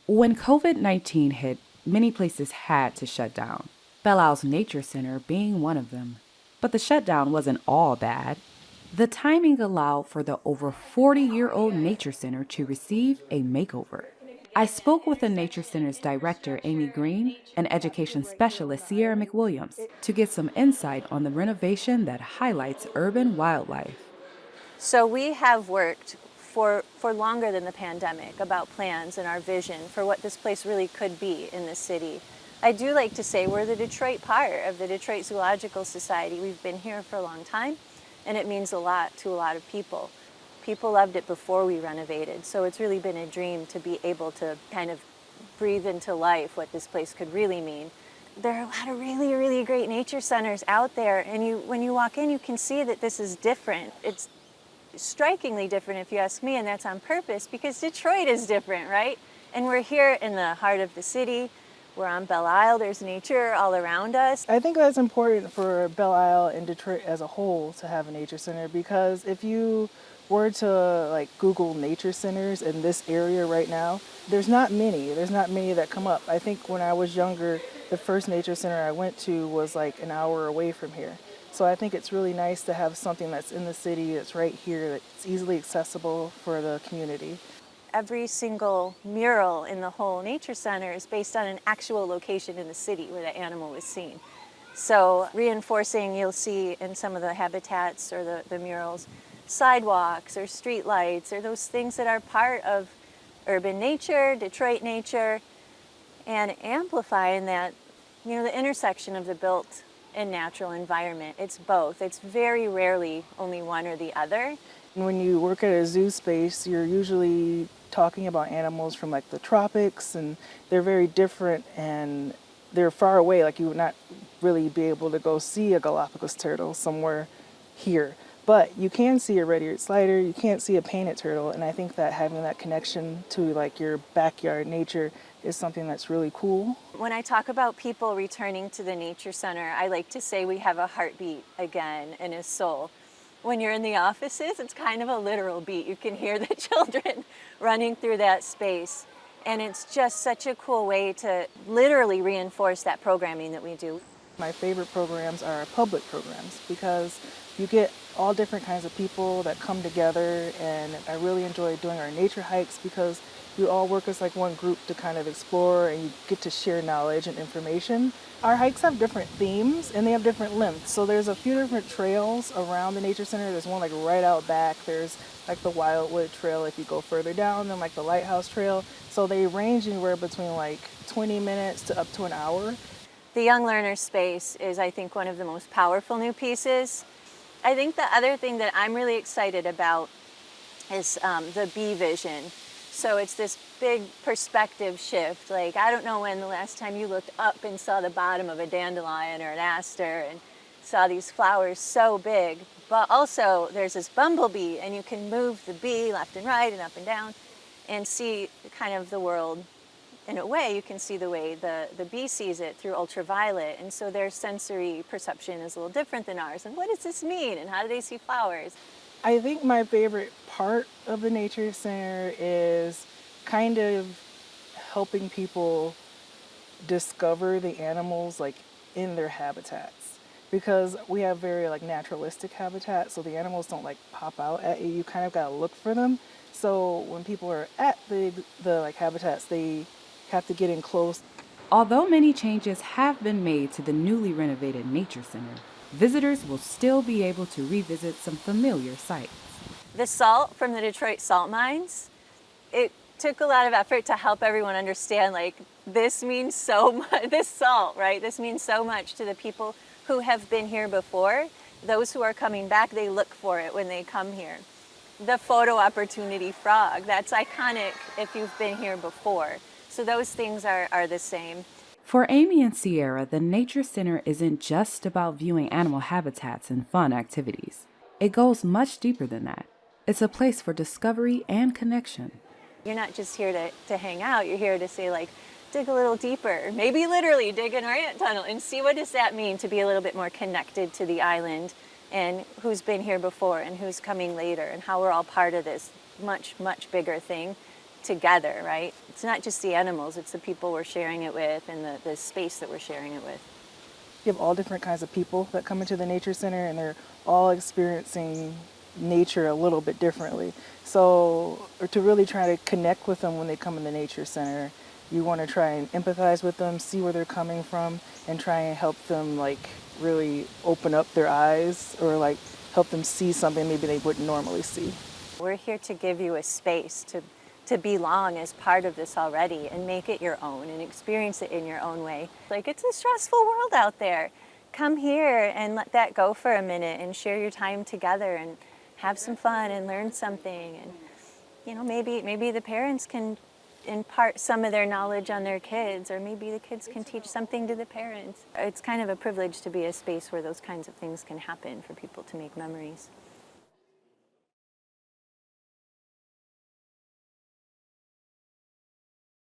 When COVID-19 hit, many places had to shut down, Belle Isle Nature Center being one of them. But the shutdown wasn't all bad. The timing allowed for the over 40-year-old Nature Center to receive a makeover. I spoke with the Nature Center's Director Amy Greene and Education Specialist Sierra McWilliams to get some insight on the renovation that highlights urban wildlife. So we have worked for longer than the pandemic about plans and our vision for what this place really could be in the city. I do like to say we're the Detroit part of the Detroit Zoological Society. We've been here for a long time, and it means a lot to a lot of people. People loved it before we renovated, so it's really been a dream to be able to kind of breathe into life what this place could really mean. There are a lot of really, really great nature centers out there, and when you walk in, you can see that this is different. It's strikingly different, if you ask me, and that's on purpose because Detroit is different, right? And we're here in the heart of the city. We're on Belle Isle. There's nature all around us. I think that's important for Belle Isle and Detroit as a whole to have a nature center, because if you were to Google nature centers in this area right now, there's not many. There's not many that come up. I think when I was younger, the first nature center I went to was an hour away from here. So I think it's really nice to have something that's in the city, that's right here, that's easily accessible for the community. Every single mural in the whole nature center is based on an actual location in the city where the animal was seen. So reinforcing, you'll see in some of the habitats or the murals, sidewalks or street lights or those things that are part of urban nature, Detroit nature, and amplifying that, the intersection of the built and natural environment. It's both. It's very rarely only one or the other. When you work at a zoo space, you're usually talking about animals from the tropics, and they're very different and they're far away. You would not really be able to go see a Galapagos turtle somewhere here. But you can see a red-eared slider, you can't see a painted turtle, and I think that having that connection to your backyard nature is something that's really cool. When I talk about people returning to the nature center, I like to say we have a heartbeat again and a soul. When you're in the offices, it's kind of a literal beat. You can hear the children running through that space. And it's just such a cool way to literally reinforce that programming that we do. My favorite programs are public programs because you get all different kinds of people that come together, and I really enjoy doing our nature hikes because you all work as one group to kind of explore, and you get to share knowledge and information. Our hikes have different themes and they have different lengths. So there's a few different trails around the nature center. There's one right out back. There's the Wildwood Trail if you go further down, then the Lighthouse Trail. So they range anywhere between 20 minutes to up to an hour. The Young Learner Space is, I think, one of the most powerful new pieces. I think the other thing that I'm really excited about is the bee vision. So it's this big perspective shift. I don't know when the last time you looked up and saw the bottom of a dandelion or an aster and saw these flowers so big, but also there's this bumblebee, and you can move the bee left and right and up and down and see kind of the world. In a way, you can see the way the bee sees it through ultraviolet, and so their sensory perception is a little different than ours. And what does this mean, and how do they see flowers? I think my favorite part of the nature center is kind of helping people discover the animals in their habitats, because we have very naturalistic habitats, so the animals don't pop out at you. You kind of got to look for them. So when people are at the habitats, they have to get in close. Although many changes have been made to the newly renovated Nature Center, visitors will still be able to revisit some familiar sights. The salt from the Detroit salt mines, it took a lot of effort to help everyone understand this means so much, this salt, right? This means so much to the people who have been here before. Those who are coming back, they look for it when they come here. The photo opportunity frog, that's iconic if you've been here before. So those things are the same. For Amy and Sierra, the Nature Center isn't just about viewing animal habitats and fun activities. It goes much deeper than that. It's a place for discovery and connection. You're not just here to hang out. You're here to say, dig a little deeper, maybe literally dig an ant tunnel and see what does that mean to be a little bit more connected to the island and who's been here before and who's coming later and how we're all part of this much, much bigger thing together, right? It's not just the animals, it's the people we're sharing it with and the space that we're sharing it with. You have all different kinds of people that come into the nature center, and they're all experiencing nature a little bit differently. So, or to really try to connect with them when they come in the nature center, you want to try and empathize with them, see where they're coming from, and try and help them like really open up their eyes, or like help them see something maybe they wouldn't normally see. We're here to give you a space to belong as part of this already and make it your own and experience it in your own way. Like, it's a stressful world out there. Come here and let that go for a minute and share your time together and have some fun and learn something. And, you know, maybe the parents can impart some of their knowledge on their kids, or maybe the kids can teach something to the parents. It's kind of a privilege to be a space where those kinds of things can happen for people to make memories.